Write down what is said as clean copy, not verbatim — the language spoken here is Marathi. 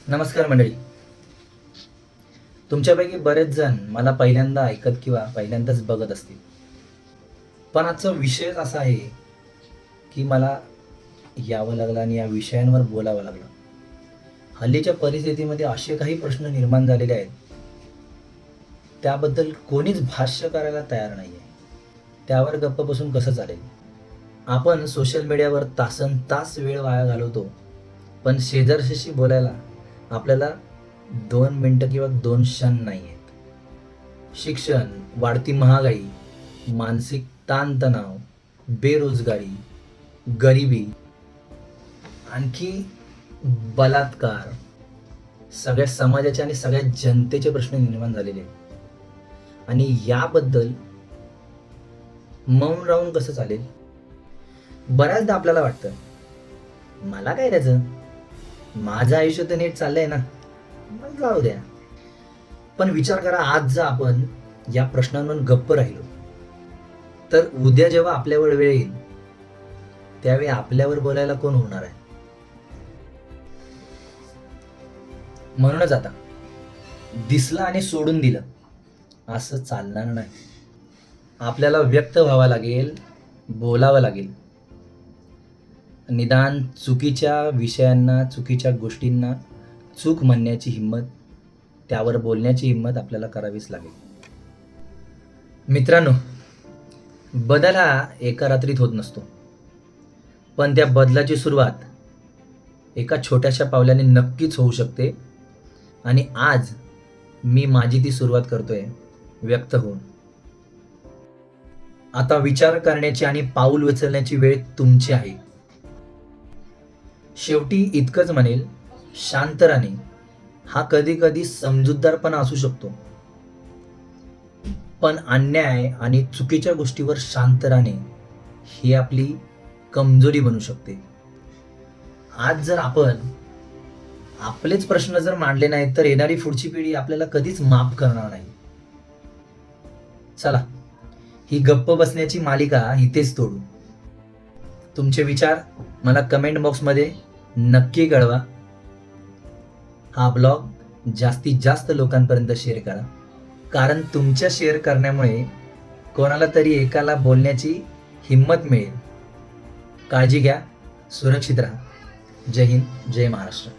नमस्कार मंडळी. तुमच्यापैकी बरेच जण मला पहिल्यांदा ऐकत किंवा पहिल्यांदाच बघत असतील. पण आजचा विषय असा आहे की मला यावं लागलं आणि या विषयांवर बोलावं लागलं. हल्लीच्या परिस्थितीमध्ये असे काही प्रश्न निर्माण झालेले आहेत, त्याबद्दल कोणीच भाष्य करायला तयार नाही आहे. त्यावर गप्प बसून कसं चालेल? आपण सोशल मीडियावर तासनतास वेळ वाया घालवतो, पण शेजारच्याशी बोलायला आपल्याला 2 मिनिटं किंवा 2 क्षण नाही आहेत. शिक्षण, वाढती महागाई, मानसिक ताणतणाव, बेरोजगारी, गरिबी, आणखी बलात्कार, सगळ्या समाजाचे आणि सगळ्या जनतेचे प्रश्न निर्माण झालेले आहेत. आणि याबद्दल मौन राहून कसं चालेल? बऱ्याचदा आपल्याला वाटतं, मला काय त्याचं, माझं आयुष्य तर नीट चाललंय ना, मग जाऊ द्या. पण विचार करा, आज जर आपण या प्रश्नांवर गप्प राहिलो, तर उद्या जेव्हा आपल्यावर वेळ येईल त्यावेळी आपल्यावर बोलायला कोण होणार आहे? म्हणूनच आता दिसलं आणि सोडून दिलं असं चालणार नाही. आपल्याला व्यक्त व्हावं लागेल, बोलावं लागेल. निदान चुकीच्या विषयांना, चुकीच्या गोष्टींना चूक म्हणण्याची हिंमत, त्यावर बोलण्याची हिंमत आपल्याला करावीच लागेल. मित्रांनो, बदल हा एका रात्रीत होत नसतो, पण त्या बदलाची सुरुवात एका छोट्याशा पावलाने नक्कीच होऊ शकते. आणि आज मी माझी ती सुरुवात करतोय, व्यक्त होऊन. आता विचार करण्याची आणि पाऊल उचलण्याची वेळ तुमची आहे. शेवटी इतकंच म्हणेल, शांत राहणे हा कधी कधी समजूतदारपणा असू शकतो, पण अन्याय आणि चुकीच्या गोष्टीवर शांत राहणे ही आपली कमजोरी बनू शकते. आज जर आपण आपलेच प्रश्न जर मांडले नाहीत, तर येणारी पुढची पिढी आपल्याला कधीच माफ करणार नाही. चला, ही गप्प बसण्याची मालिका इथेच तोडू. तुमचे विचार मला कमेंट बॉक्समध्ये नक्की कळवा. हा ब्लॉग जास्तीत जास्त लोकांपर्यंत शेअर करा, कारण तुमच्या शेअर करण्यामुळे कोणाला तरी एकाला बोलण्याची हिंमत मिळेल. काळजी घ्या, सुरक्षित राहा. जय हिंद, जय महाराष्ट्र.